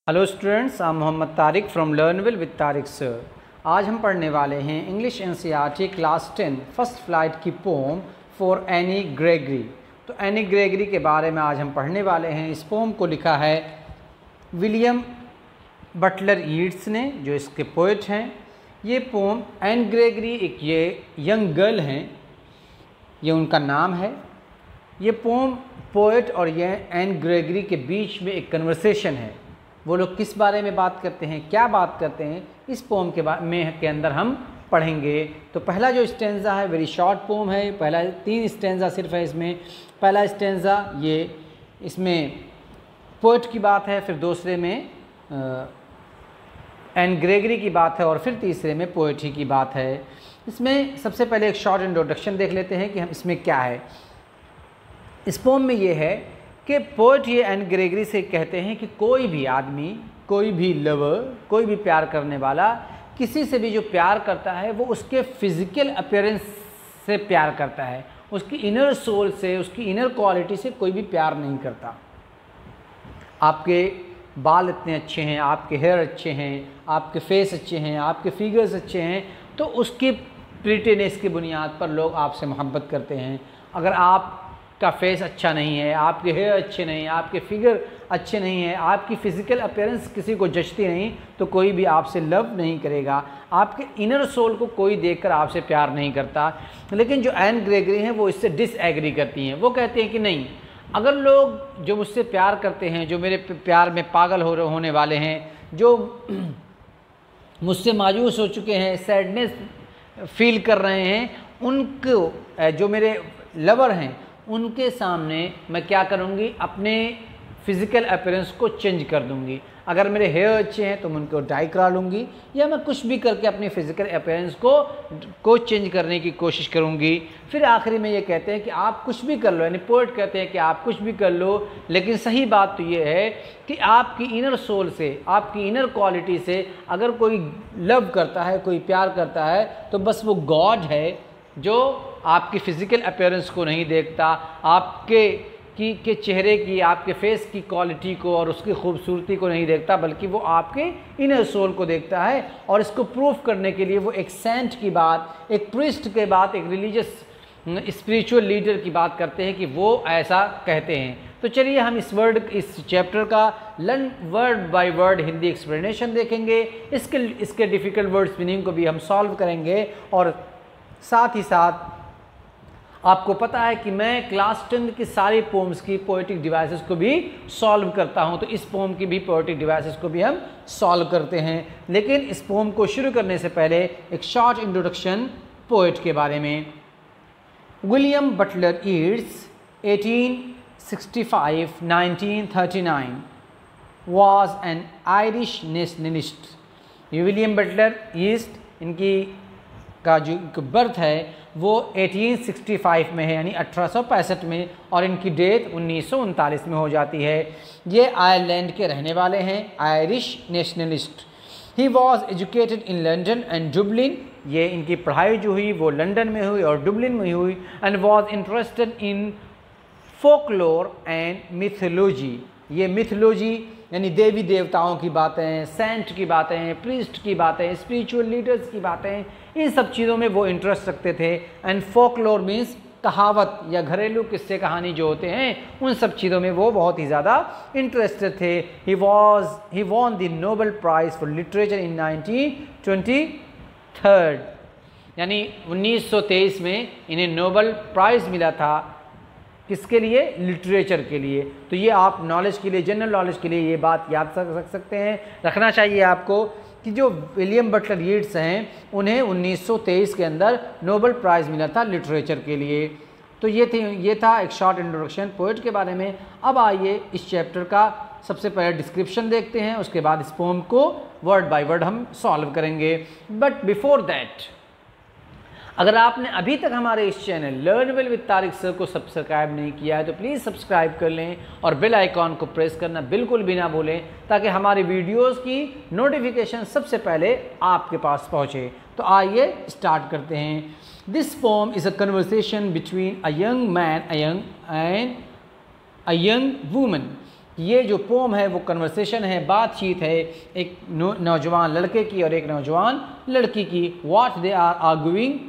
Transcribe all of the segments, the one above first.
Hello students, I am Mohammad Tariq from Learnwill with Tariq sir. आज हम पढ़ने वाले हैं English NCERT class 10 first flight की पोम फॉर एनी ग्रेगरी। तो एनी ग्रेगरी के बारे में आज हम पढ़ने वाले हैं। इस पोम को लिखा है विलियम बटलर यीट्स ने, जो इसके पोइट हैं। ये पोम एन ग्रेगरी एक ये यंग गर्ल हैं, ये उनका नाम है। ये पोम पोइट और ये एन ग्रेगरी के बीच में एक कन्वर्सेशन है। वो लोग किस बारे में बात करते हैं, क्या बात करते हैं, इस पोम के अंदर हम पढ़ेंगे। तो पहला जो स्टेंजा है वेरी शॉर्ट पोम है। पहला 3 स्टेंजा सिर्फ है इसमें। पहला स्टेंजा ये इसमें पोइट की बात है, फिर दूसरे में एन ग्रेगरी की बात है और फिर तीसरे में पोइट्री की बात है। इसमें सबसे पहले एक शॉर्ट इंट्रोडक्शन देख लेते हैं कि हम इसमें क्या है। इस पोम में ये है कि पोइट ये एन ग्रेगरी से कहते हैं कि कोई भी आदमी, कोई भी लवर, कोई भी प्यार करने वाला किसी से भी जो प्यार करता है वो उसके फिज़िकल अपीयरेंस से प्यार करता है, उसकी इनर सोल से, उसकी इनर क्वालिटी से कोई भी प्यार नहीं करता। आपके बाल इतने अच्छे हैं, आपके हेयर अच्छे हैं, आपके फेस अच्छे हैं, आपके फिगर्स अच्छे हैं, तो उसकी प्रीटीनेस की बुनियाद पर लोग आपसे मोहब्बत करते हैं। अगर आप का फेस अच्छा नहीं है, आपके हेयर अच्छे नहीं, आपके फिगर अच्छे नहीं है, आपकी फ़िज़िकल अपीयरेंस किसी को जचती नहीं, तो कोई भी आपसे लव नहीं करेगा। आपके इनर सोल को कोई देखकर आपसे प्यार नहीं करता। लेकिन जो एन ग्रेगरी हैं वो इससे डिसएग्री करती हैं। वो कहते हैं कि नहीं, अगर लोग जो मुझसे प्यार करते हैं, जो मेरे प्यार में पागल होने वाले हैं, जो मुझसे मायूस हो चुके हैं, सैडनेस फील कर रहे हैं, उनको जो मेरे लवर हैं उनके सामने मैं क्या करूँगी, अपने फ़िज़िकल अपीयरेंस को चेंज कर दूँगी। अगर मेरे हेयर अच्छे हैं तो मैं उनको डाई करा लूँगी, या मैं कुछ भी करके अपनी फ़िज़िकल अपीयरेंस को चेंज करने की कोशिश करूँगी। फिर आखिरी में ये कहते हैं कि आप कुछ भी कर लो, यानी पोइट कहते हैं कि आप कुछ भी कर लो, लेकिन सही बात तो ये है कि आपकी इनर सोल से, आपकी इनर क्वालिटी से अगर कोई लव करता है, कोई प्यार करता है, तो बस वो गॉड है जो आपकी फ़िज़िकल अपीयरेंस को नहीं देखता, आपके चेहरे की, आपके फेस की क्वालिटी को और उसकी खूबसूरती को नहीं देखता, बल्कि वो आपके इनर सोल को देखता है। और इसको प्रूफ करने के लिए वो एक सेंट की बात, एक प्रीस्ट के बात, एक रिलीजियस स्पिरिचुअल लीडर की बात करते हैं कि वो ऐसा कहते हैं। तो चलिए हम इस चैप्टर का word by word Hindi explanation देखेंगे। इसके डिफ़िकल्ट वर्ड्स मीनिंग को भी हम सॉल्व करेंगे। और साथ ही साथ आपको पता है कि मैं क्लास 10 की सारी पोम्स की पोएटिक डिवाइसेस को भी सॉल्व करता हूं, तो इस पोम की भी पोएटिक डिवाइसेस को भी हम सॉल्व करते हैं। लेकिन इस पोम को शुरू करने से पहले एक शॉर्ट इंट्रोडक्शन पोएट के बारे में। William Butler Yeats 1865-1939 was an Irish nationalist। ये विलियम बटलर यीट्स, इनकी का जो बर्थ है वो 1865 में है, यानी 1865 में, और इनकी डेथ 1939 में हो जाती है। ये आयरलैंड के रहने वाले हैं, Irish nationalist. He was educated in London and Dublin. ये इनकी पढ़ाई जो हुई वो लंदन में हुई और डुबलिन में हुई। And was interested in folklore and mythology. ये मिथोलॉजी यानी देवी देवताओं की बातें, सेंट की बातें, प्रीस्ट की बातें, स्पिरिचुअल लीडर्स की बातें, इन सब चीज़ों में वो इंटरेस्ट रखते थे। एंड फोकलोर मीन्स कहावत या घरेलू किस्से कहानी जो होते हैं, उन सब चीज़ों में वो बहुत ही ज़्यादा इंटरेस्टेड थे। He won the Nobel prize for literature in 1923, यानी 1923 में इन्हें नोबेल प्राइज़ मिला था। किसके लिए? लिटरेचर के लिए। तो ये आप नॉलेज के लिए, जनरल नॉलेज के लिए ये बात याद रख सकते हैं, रखना चाहिए आपको कि जो विलियम बटलर यीट्स हैं उन्हें 1923 के अंदर नोबेल प्राइज़ मिला था लिटरेचर के लिए। तो ये था एक शॉर्ट इंट्रोडक्शन पोएट के बारे में। अब आइए इस चैप्टर का सबसे पहले डिस्क्रिप्शन देखते हैं, उसके बाद इस पोम को वर्ड बाय वर्ड हम सॉल्व करेंगे। बट बिफोर दैट, अगर आपने अभी तक हमारे इस चैनल लर्नविल विद तारिक सर को सब्सक्राइब नहीं किया है तो प्लीज़ सब्सक्राइब कर लें और बेल आइकॉन को प्रेस करना बिल्कुल भी ना भूलें, ताकि हमारी वीडियोस की नोटिफिकेशन सबसे पहले आपके पास पहुंचे। तो आइए स्टार्ट करते हैं। This pome is a conversation between a young man and a young woman. ये जो पोम है वो कन्वर्सेशन है, बातचीत है एक नौजवान लड़के की और एक नौजवान लड़की की। What they are arguing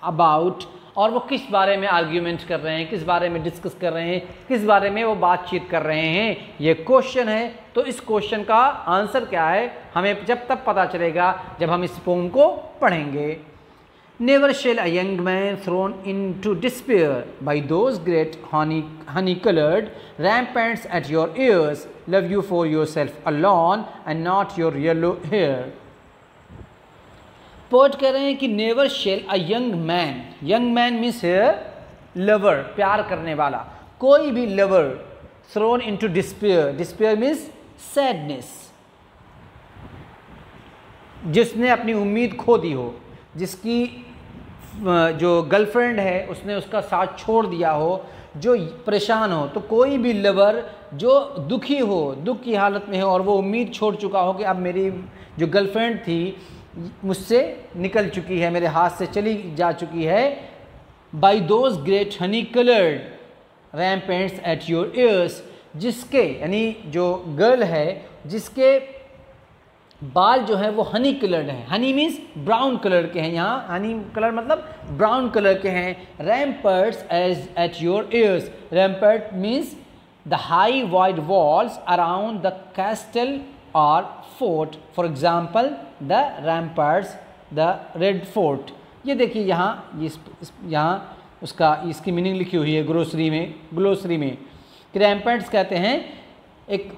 about, और वो किस बारे में आर्ग्यूमेंट कर रहे हैं, किस बारे में डिस्कस कर रहे हैं, किस बारे में वो बातचीत कर रहे हैं, ये क्वेश्चन है। तो इस क्वेश्चन का आंसर क्या है हमें जब तक पता चलेगा जब हम इस पोम को पढ़ेंगे। Never shall a young man thrown into despair by those great honey-colored rampants at your ears love you for yourself alone and not your yellow hair। Poet कह रहे हैं कि never shall a young man means here lover, प्यार करने वाला, कोई भी lover thrown into despair means sadness, जिसने अपनी उम्मीद खो दी हो, जिसकी जो गर्लफ्रेंड है उसने उसका साथ छोड़ दिया हो, जो परेशान हो, तो कोई भी लवर जो दुखी हो, दुख की हालत में हो और वो उम्मीद छोड़ चुका हो कि अब मेरी जो गर्लफ्रेंड थी मुझसे निकल चुकी है, मेरे हाथ से चली जा चुकी है। By those great honey coloured ramparts at your ears, जिसके यानी जो गर्ल है जिसके बाल जो है वो हनी कलर्ड हैं, हनी मीन्स ब्राउन कलर के हैं, यहाँ हनी कलर मतलब ब्राउन कलर के हैं। Ramparts as at your ears, rampart means the high wide walls around the castle और fort, for example the ramparts the red fort. ये देखिए यहाँ यहाँ उसका इसकी मीनिंग लिखी हुई है ग्लोसरी में कि रैम्पर्ट्स कहते हैं एक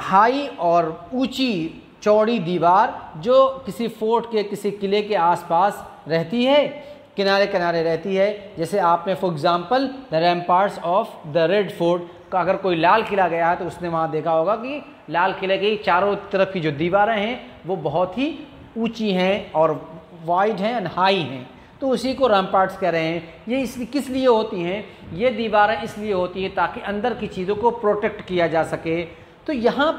हाई और ऊंची चौड़ी दीवार जो किसी फोर्ट के किसी किले के आसपास रहती है, किनारे किनारे रहती है। जैसे आपने for example the ramparts of the red fort का अगर कोई लाल किला गया है तो उसने वहाँ देखा होगा कि लाल किले की चारों तरफ की जो दीवारें हैं वो बहुत ही ऊंची हैं और वाइड हैं एंड हाई हैं, तो उसी को रैम्पार्ट्स कह रहे हैं। ये इसलिए किस लिए होती हैं, ये दीवारें इसलिए होती हैं ताकि अंदर की चीज़ों को प्रोटेक्ट किया जा सके। तो यहाँ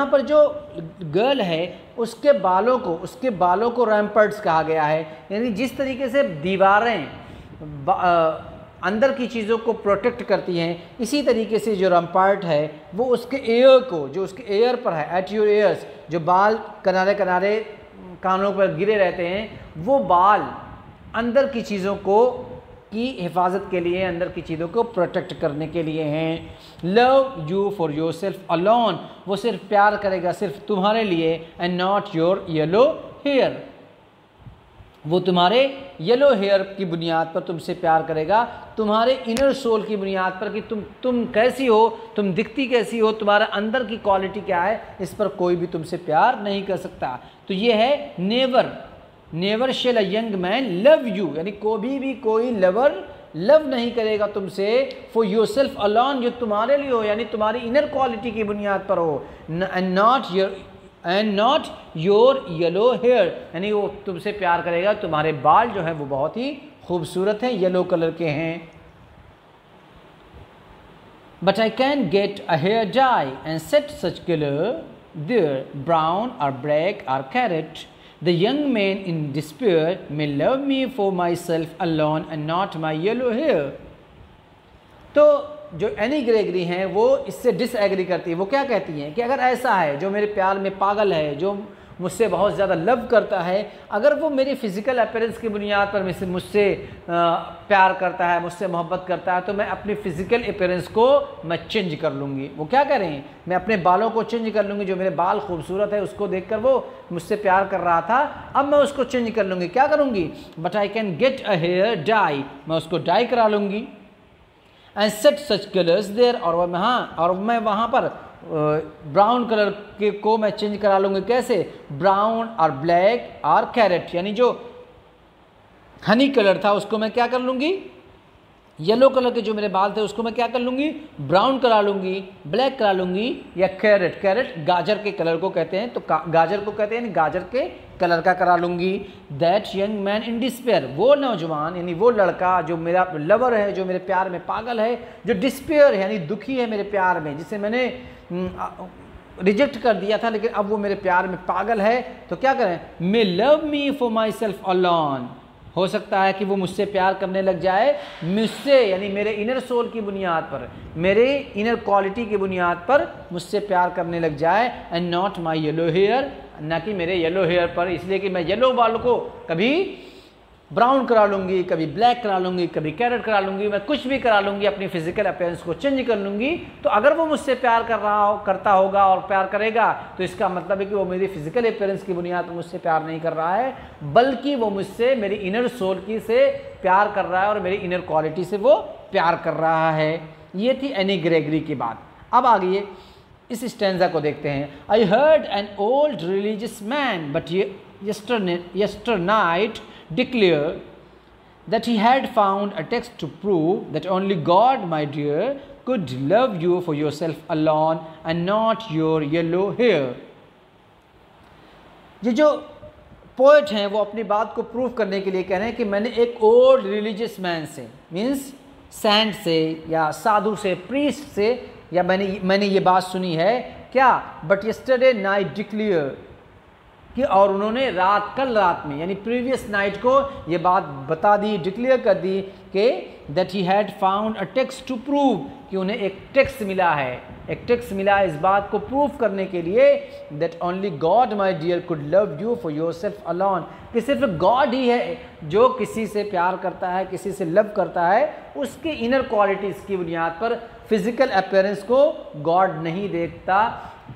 पर जो गर्ल है उसके बालों को रैम्पर्ट्स कहा गया है, यानी जिस तरीके से दीवारें अंदर की चीज़ों को प्रोटेक्ट करती हैं, इसी तरीके से जो रैम्पर्ट है वो उसके एयर को, जो उसके एयर पर है, एट योर एयर्स, जो बाल किनारे किनारे कानों पर गिरे रहते हैं, वो बाल अंदर की चीज़ों की हिफाजत के लिए, अंदर की चीज़ों को प्रोटेक्ट करने के लिए हैं। Love you for yourself alone, वो सिर्फ प्यार करेगा सिर्फ तुम्हारे लिए, and not your yellow hair, वो तुम्हारे येलो हेयर की बुनियाद पर तुमसे प्यार करेगा, तुम्हारे इनर सोल की बुनियाद पर कि तुम कैसी हो, तुम दिखती कैसी हो, तुम्हारा अंदर की क्वालिटी क्या है, इस पर कोई भी तुमसे प्यार नहीं कर सकता। तो ये है never shall a young man love you, यानी कोई लवर लव नहीं करेगा तुमसे फॉर योर सेल्फ अलॉन, जो तुम्हारे लिए हो, यानी तुम्हारी इनर क्वालिटी की बुनियाद पर हो, and not your yellow hair, यानी वो तुमसे प्यार करेगा तुम्हारे बाल जो हैं वो बहुत ही खूबसूरत हैं, येलो कलर के हैं। But I can get a hair dye and set such colour there, brown और ब्लैक और carrot. The young man in despair may love me for myself alone and not my yellow hair। तो जो any Gregory हैं वो इससे disagree करती है। वो क्या कहती हैं कि अगर ऐसा है, जो मेरे प्यार में पागल है, जो मुझसे बहुत ज़्यादा लव करता है, अगर वो मेरी फ़िज़िकल अपीयरेंस की बुनियाद पर मुझसे प्यार करता है, मुझसे मोहब्बत करता है, तो मैं अपनी फ़िज़िकल अपीयरेंस को मैं चेंज कर लूँगी। वो क्या कह रहे हैं, मैं अपने बालों को चेंज कर लूँगी, जो मेरे बाल खूबसूरत है उसको देखकर वो मुझसे प्यार कर रहा था, अब मैं उसको चेंज कर लूँगी। क्या करूँगी, but I can get a hair dye, मैं उसको डाई करा लूँगी, and set such colours there, और मैं वहाँ पर ब्राउन कलर के को मैं चेंज करा लूँगी। कैसे, ब्राउन और ब्लैक और कैरेट, यानी जो हनी कलर था उसको मैं क्या कर लूँगी, येलो कलर के जो मेरे बाल थे उसको मैं क्या कर लूँगी, ब्राउन करा लूँगी, ब्लैक करा लूँगी, या कैरेट गाजर के कलर को कहते हैं, तो गाजर को कहते हैं, गाजर के कलर का करा लूँगी। That young man in despair, वो नौजवान यानी वो लड़का जो मेरा लवर है, जो मेरे प्यार में पागल है, जो डिस्पेयर है यानी दुखी है मेरे प्यार में, जिसे मैंने रिजेक्ट कर दिया था लेकिन अब वो मेरे प्यार में पागल है, तो क्या करें, मे love me for my self alone, हो सकता है कि वो मुझसे प्यार करने लग जाए मुझसे, यानी मेरे इनर सोल की बुनियाद पर, मेरे इनर क्वालिटी की बुनियाद पर मुझसे प्यार करने लग जाए, and not my yellow hair, ना कि मेरे येलो हेयर पर, इसलिए कि मैं येलो बालों को कभी ब्राउन करा लूँगी, कभी ब्लैक करा लूँगी, कभी कैरेट करा लूँगी, मैं कुछ भी करा लूँगी, अपनी फिजिकल अपीयरेंस को चेंज कर लूँगी। तो अगर वो मुझसे प्यार करता होगा और प्यार करेगा, तो इसका मतलब है कि वो मेरी फिजिकल अपीयरेंस की बुनियाद पर मुझसे प्यार नहीं कर रहा है, बल्कि वो मुझसे मेरी इनर सोल की से प्यार कर रहा है और मेरी इनर क्वालिटी से वो प्यार कर रहा है। ये थी एनी ग्रेगरी की बात। अब आगे इस स्टैंजा को देखते हैं। I heard an old religious man but यस्टर night declared that he had found a text to prove that only God, my dear, could love you for yourself alone and not your yellow hair. ये जो poet हैं वो अपनी बात को prove करने के लिए कह रहे हैं कि मैंने एक ओल्ड रिलीजियस मैन से, मीन्स सैंट से या साधु से, प्रीस्ट से, या मैंने ये बात सुनी है क्या, बट यस्टरडे नाइट डिक्लेयर, कि और उन्होंने कल रात में, यानी प्रीवियस नाइट को ये बात बता दी, डिक्लेयर कर दी कि that he had found a text to prove, कि उन्हें एक टेक्स्ट मिला है, एक टेक्स्ट मिला है इस बात को प्रूव करने के लिए, that only God my dear could love you for yourself alone, कि सिर्फ गॉड ही है जो किसी से प्यार करता है, किसी से लव करता है, उसके इनर क्वालिटीज़ की बुनियाद पर। फिजिकल अपीयरेंस को गॉड नहीं देखता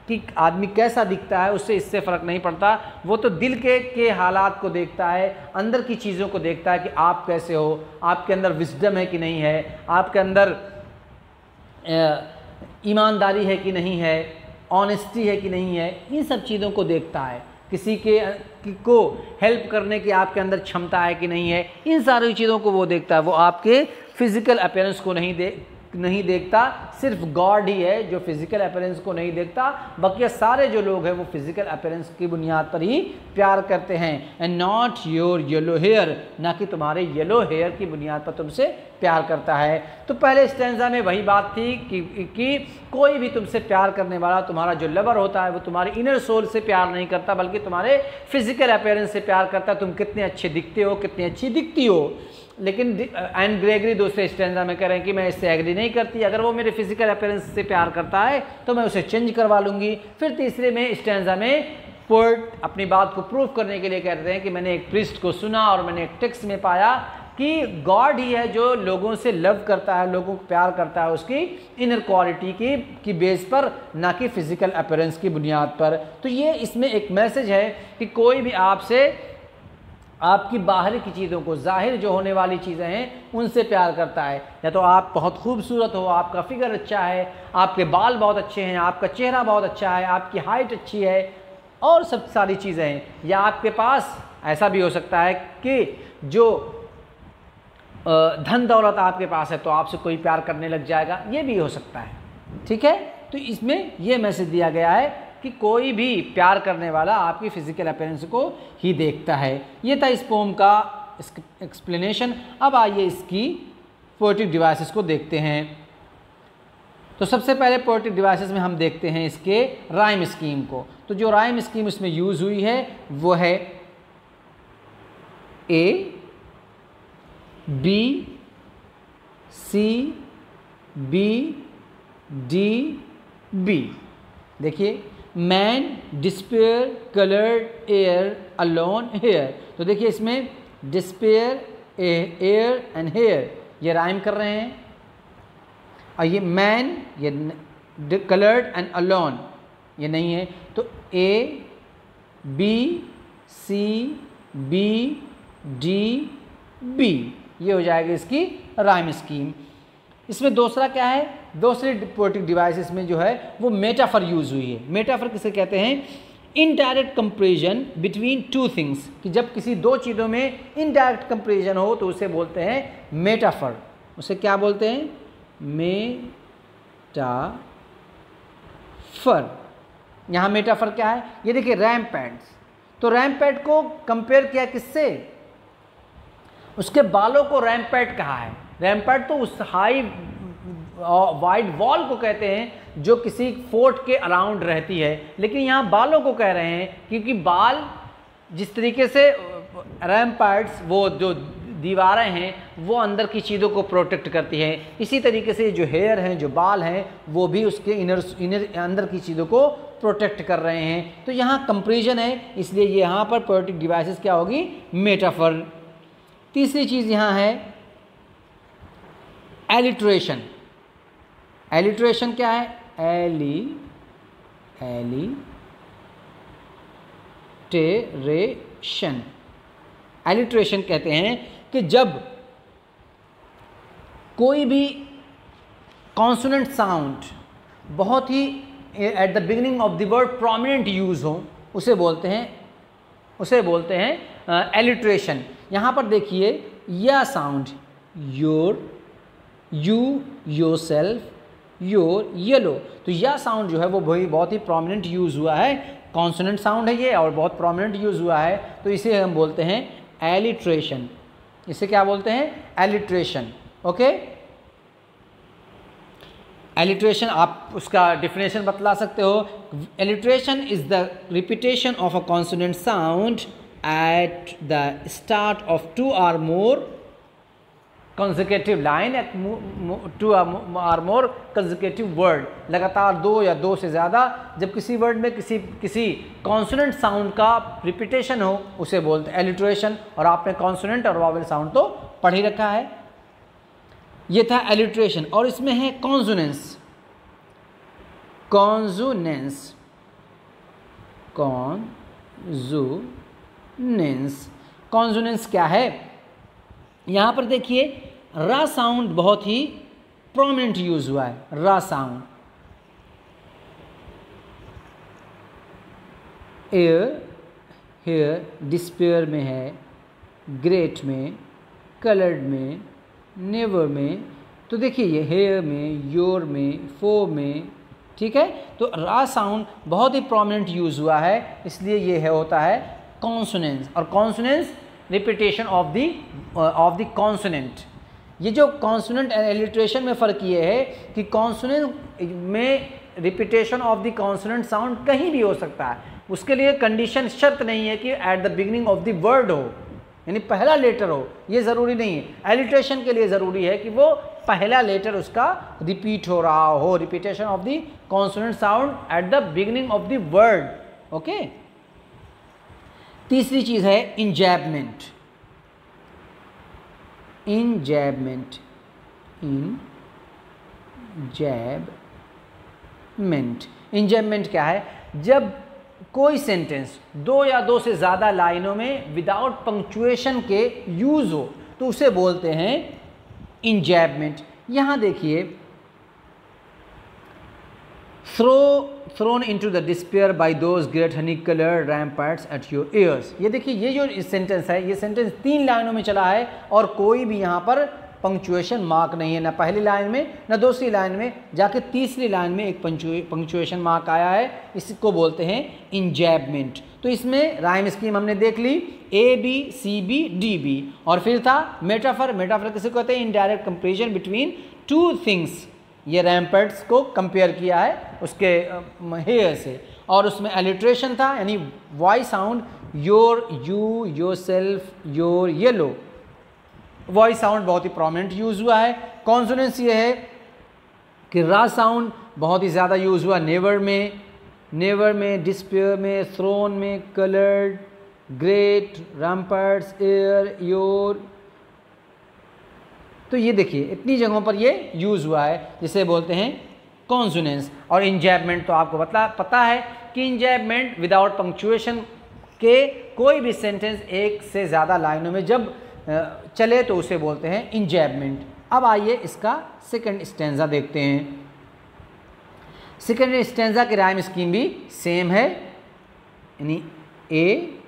कि आदमी कैसा दिखता है, उससे इससे फ़र्क नहीं पड़ता, वो तो दिल के हालात को देखता है, अंदर की चीज़ों को देखता है कि आप कैसे हो, आपके अंदर विजडम है कि नहीं है, आपके अंदर ईमानदारी है कि नहीं है, ऑनेस्टी है कि नहीं है, इन सब चीज़ों को देखता है। किसी को हेल्प करने की आपके अंदर क्षमता है कि नहीं है, इन सारी चीज़ों को वो देखता है। वो आपके फिजिकल अपीयरेंस को नहीं देखता, सिर्फ गॉड ही है जो फिजिकल अपीयरेंस को नहीं देखता, बाकी सारे जो लोग हैं वो फिजिकल अपीयरेंस की बुनियाद पर ही प्यार करते हैं। And not your yellow hair, ना कि तुम्हारे येलो हेयर की बुनियाद पर तुमसे प्यार करता है। तो पहले स्टैंजा में वही बात थी कि कोई भी तुमसे प्यार करने वाला, तुम्हारा जो लवर होता है वो तुम्हारे इनर सोल से प्यार नहीं करता, बल्कि तुम्हारे फिजिकल अपीयरेंस से प्यार करता है, तुम कितने अच्छे दिखते हो, कितनी अच्छी दिखती हो। लेकिन एन ग्रेगरी दूसरे स्टैंजा में कह रहे हैं कि मैं इससे एग्री नहीं करती, अगर वो मेरे फिजिकल अपीयरेंस से प्यार करता है तो मैं उसे चेंज करवा लूँगी। फिर तीसरे में स्टैंजा में पोएट अपनी बात को प्रूव करने के लिए कहते हैं कि मैंने एक प्रीस्ट को सुना और मैंने एक टेक्स्ट में पाया कि गॉड ही है जो लोगों से लव करता है, लोगों को प्यार करता है उसकी इनर क्वालिटी की बेस पर, ना कि फिजिकल अपीयरेंस की बुनियाद पर। तो ये इसमें एक मैसेज है कि कोई भी आपसे आपकी बाहरी की चीज़ों को, जाहिर जो होने वाली चीज़ें हैं उनसे प्यार करता है, या तो आप बहुत खूबसूरत हो, आपका फिगर अच्छा है, आपके बाल बहुत अच्छे हैं, आपका चेहरा बहुत अच्छा है, आपकी हाइट अच्छी है और सब सारी चीज़ें हैं, या आपके पास ऐसा भी हो सकता है कि जो धन दौलत आपके पास है तो आपसे कोई प्यार करने लग जाएगा, ये भी हो सकता है। ठीक है, तो इसमें ये मैसेज दिया गया है कि कोई भी प्यार करने वाला आपकी फिजिकल अपीयरेंस को ही देखता है। ये था इस पोम का एक्सप्लेनेशन। अब आइए इसकी पोएटिक डिवाइसेस को देखते हैं। तो सबसे पहले पोएटिक डिवाइसेस में हम देखते हैं इसके राइम स्कीम को। तो जो राइम स्कीम इसमें यूज़ हुई है वो है A B C B D B. देखिए, man despair coloured air alone hair. तो देखिए इसमें डिस्पेयर एयर एंड हेयर ये राइम कर रहे हैं, और ये मैन, ये कलर्ड एंड अलोन ये नहीं है। तो A B C B D B ये हो जाएगी इसकी राइम स्कीम। इसमें दूसरा क्या है, दूसरी पोएटिक डिवाइसेस में जो है वो मेटाफर यूज़ हुई है। मेटाफर किसे कहते हैं, indirect comparison between two things, कि जब किसी दो चीज़ों में इनडायरेक्ट कंपैरिजन हो तो उसे बोलते हैं मेटाफर। उसे क्या बोलते हैं, मेटाफर। यहाँ मेटाफर क्या है, ये देखिए रैम्पैड्स। तो रैम्पैड को कंपेयर किया किससे, उसके बालों को रैम्पैड कहा है। रैम्पैड तो उस हाई वाइड वॉल को कहते हैं जो किसी फोर्ट के अराउंड रहती है, लेकिन यहाँ बालों को कह रहे हैं क्योंकि बाल जिस तरीके से रैम्पार्ट्स, वो जो दीवारें हैं वो अंदर की चीज़ों को प्रोटेक्ट करती हैं। इसी तरीके से जो हेयर हैं, जो बाल हैं, वो भी उसके इनर अंदर की चीज़ों को प्रोटेक्ट कर रहे हैं। तो यहाँ कंपैरिजन है, इसलिए ये यहाँ पर पोएटिक डिवाइसेस क्या होगी, मेटाफर। तीसरी चीज़ यहाँ है एलिट्रेशन। एलिट्रेशन क्या है, एलिट्रेशन। एलिट्रेशन कहते हैं कि जब कोई भी कॉन्सोनेंट साउंड बहुत ही at the beginning of the word prominent use हो, उसे बोलते हैं एलिट्रेशन। यहाँ पर देखिए या sound your, you, yourself, your, yellow, तो या साउंड जो है वो बहुत ही प्रोमिनेंट यूज़ हुआ है, कॉन्सोनेंट साउंड है ये और बहुत प्रोमिनेंट यूज़ हुआ है, तो इसे हम बोलते हैं एलिट्रेशन। इसे क्या बोलते हैं, एलिट्रेशन। ओके, एलिट्रेशन आप उसका डिफिनेशन बतला सकते हो। Alliteration is the repetition of a consonant sound at the start of two or more consecutive line, two or more consecutive word. लगातार दो या दो से ज़्यादा जब किसी वर्ड में किसी कॉन्सोनेंट साउंड का रिपीटेशन हो, उसे बोलते हैं एलिट्रेशन। और आपने कॉन्सोनेंट और वॉवेल साउंड तो पढ़ ही रखा है। ये था एलिट्रेशन। और इसमें है कॉन्सोनेंस। कॉन्सोनेंस क्या है, यहाँ पर देखिए रा साउंड बहुत ही प्रोमिनेंट यूज हुआ है। रा साउंड एयर, हेयर, डिस्पेयर में है, ग्रेट में, कलर्ड में, नेवर में। तो देखिए ये हेयर में, योर में, फो में, ठीक है। तो रा साउंड बहुत ही प्रोमिनेंट यूज हुआ है, इसलिए ये है होता है कॉन्सोनेंस। और consonance repetition of the consonant. ये जो कॉन्सोनेंट एंड एलिट्रेशन में फ़र्क ये है कि कॉन्सोनेंट में repetition of the consonant sound कहीं भी हो सकता है, उसके लिए कंडीशन शर्त नहीं है कि eight the beginning of the word हो, यानी पहला लेटर हो, ये ज़रूरी नहीं है। एलिट्रेशन के लिए ज़रूरी है कि वो पहला लेटर उसका रिपीट हो रहा हो, repetition of the consonant sound at the beginning of the word. Okay, तीसरी चीज़ है इंजैबमेंट। इंजैबमेंट क्या है, जब कोई सेंटेंस दो या दो से ज़्यादा लाइनों में विदाउट पंक्चुएशन के यूज़ हो, तो उसे बोलते हैं इंजैबमेंट। यहाँ देखिए thrown into the despair by those great honey colored ramparts at your ears। ये देखिए ये जो सेंटेंस है, ये सेंटेंस 3 लाइनों में चला है और कोई भी यहाँ पर पंक्चुएशन मार्क नहीं है, ना पहली लाइन में ना दूसरी लाइन में, जाके तीसरी लाइन में एक पंक्चुएशन मार्क आया है, इसको बोलते हैं इंजैबमेंट। तो इसमें राइम स्कीम हमने देख ली, A B C B D B, और फिर था मेटाफर। मेटाफर किसे कहते हैं, indirect comparison between two things. ये रैम्पर्ट्स को कंपेयर किया है उसके हेयर से। और उसमें एलिट्रेशन था, यानी Y sound, your, you, your self, your, yellow, voice sound बहुत ही प्रोमिनेंट यूज हुआ है। कॉन्सोनेंस ये है कि रा साउंड बहुत ही ज़्यादा यूज हुआ नेवर में, डिस्पेयर में, थ्रोन में, कलर्ड, ग्रेट, रैम्पर्ट्स, एयर, योर। तो ये देखिए इतनी जगहों पर ये यूज हुआ है, जिसे बोलते हैं कॉन्सोनेंस। और इंजैबमेंट तो आपको पता है कि इंजैबमेंट विदाउट पंक्चुएशन के कोई भी सेंटेंस एक से ज़्यादा लाइनों में जब चले तो उसे बोलते हैं इंजैबमेंट। अब आइए इसका सेकंड स्टैंजा देखते हैं। सेकंड स्टैंजा की राइम स्कीम भी सेम है, यानी A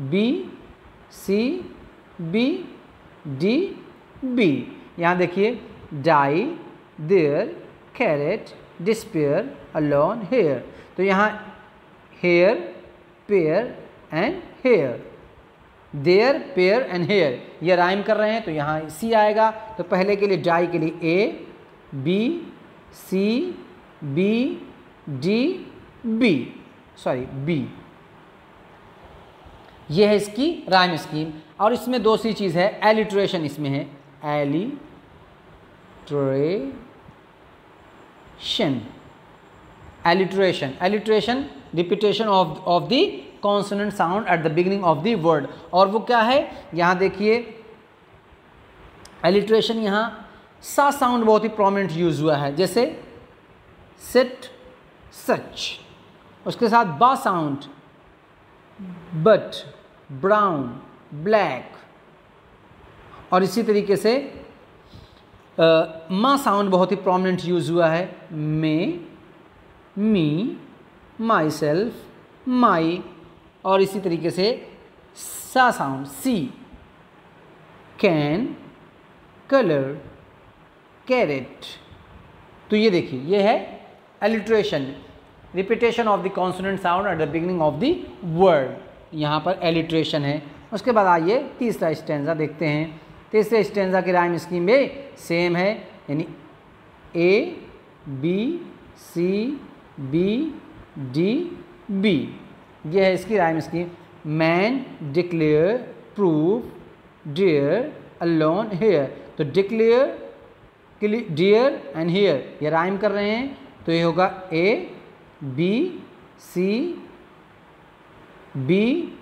B C B D B. यहाँ देखिए dye, there, carrot, despair, alone, hair. तो यहाँ hair, pair and hair, there, pair and hair, ये राइम कर रहे हैं तो यहाँ सी आएगा। तो पहले के लिए डाई के लिए A B C B D B, sorry B. ये है इसकी राइम स्कीम। और इसमें दूसरी चीज़ है एलिट्रेशन, इसमें है alliteration, alliteration repetition of the consonant sound at the beginning of the word. और वो क्या है, यहाँ देखिए एलिट्रेशन, यहाँ सा साउंड बहुत ही प्रोमिनेंट यूज हुआ है, जैसे सिट, सच। उसके साथ बा साउंड, बट, ब्राउन, ब्लैक। और इसी तरीके से मा साउंड बहुत ही प्रोमिनेंट यूज हुआ है, मे, मी, माई सेल्फ, माई। और इसी तरीके से सा sound, C, can, colour, carrot. तो ये देखिए, ये है alliteration, repetition of the consonant sound at the beginning of the word, यहाँ पर एलिट्रेशन है। उसके बाद आइए तीसरा स्टैंजा देखते हैं। तीसरे स्टैंजा की राइम स्कीम में सेम है, यानी A, B, C, B, D, B. ये है इसकी rhyme scheme. Man, declare, prove, dear, alone, hair. तो डिक्लेयर, डियर एंड हेयर ये राइम कर रहे हैं, तो ये होगा A, B, C, B,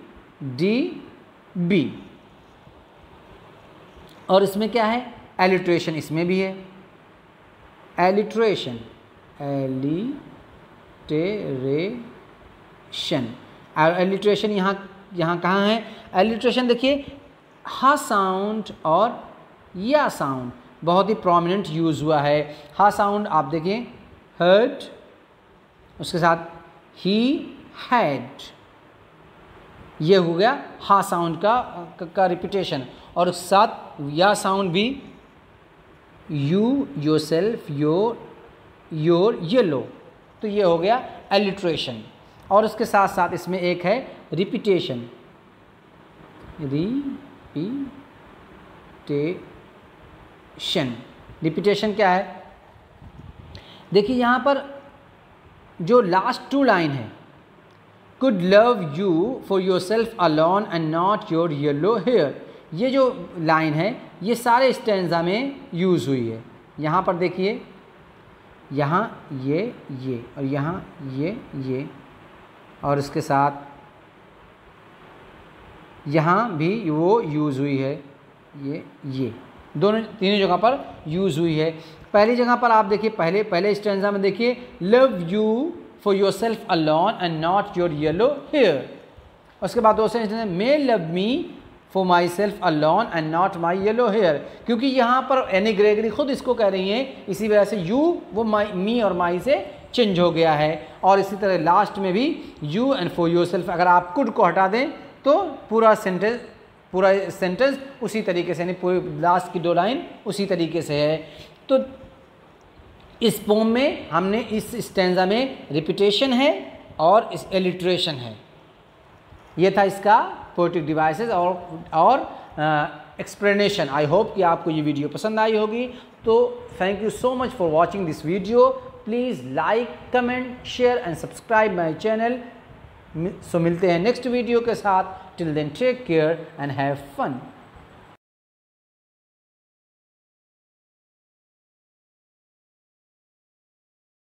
D, B. और इसमें क्या है, एलिट्रेशन, इसमें भी है एलिट्रेशन, एलिटेरेशन। और एलिट्रेशन यहाँ कहाँ है, एलिट्रेशन देखिए हा साउंड और या साउंड बहुत ही प्रोमिनेंट यूज़ हुआ है। हा साउंड आप देखिए हर्ड, उसके साथ ही, हैड, ये हो गया हा साउंड का रिपीटेशन। और उसके साथ या साउंड भी you, your self, your, yellow. तो ये हो गया एलिट्रेशन। और उसके साथ साथ इसमें एक है रिपीटेशन, रिपीटेशन क्या है, देखिए यहाँ पर जो लास्ट टू लाइन है, could love you for yourself alone and not your yellow hair, ये जो लाइन है ये सारे स्टैंजा में यूज़ हुई है। यहाँ पर देखिए, यहाँ ये और यहाँ ये और इसके साथ यहाँ भी वो यूज़ हुई है, ये दोनों तीनों जगह पर यूज़ हुई है। पहली जगह पर आप देखिए, पहले स्टैंजा में देखिए love you for yourself alone and not your yellow hair. उसके बाद दूसरे स्टैंजा मे love me for myself alone and not my yellow hair, क्योंकि यहाँ पर एनी ग्रेगरी खुद इसको कह रही हैं, इसी वजह से यू वो मी और माई से चेंज हो गया है। और इसी तरह लास्ट में भी you and for your self, अगर आप कुड को हटा दें तो पूरा सेंटेंस उसी तरीके से, यानी पूरी लास्ट की दो लाइन उसी तरीके से है। तो इस पोम में हमने इस स्टैंजा में रिपीटेशन है और इस एलिट्रेशन है। ये था इसका पोएटिक डिवाइसेस और एक्सप्लेनेशन। आई होप कि आपको ये वीडियो पसंद आई होगी। तो thank you so much for watching this video. Please like, comment, share and subscribe my channel. So मिलते हैं नेक्स्ट वीडियो के साथ। Till then take care and have fun.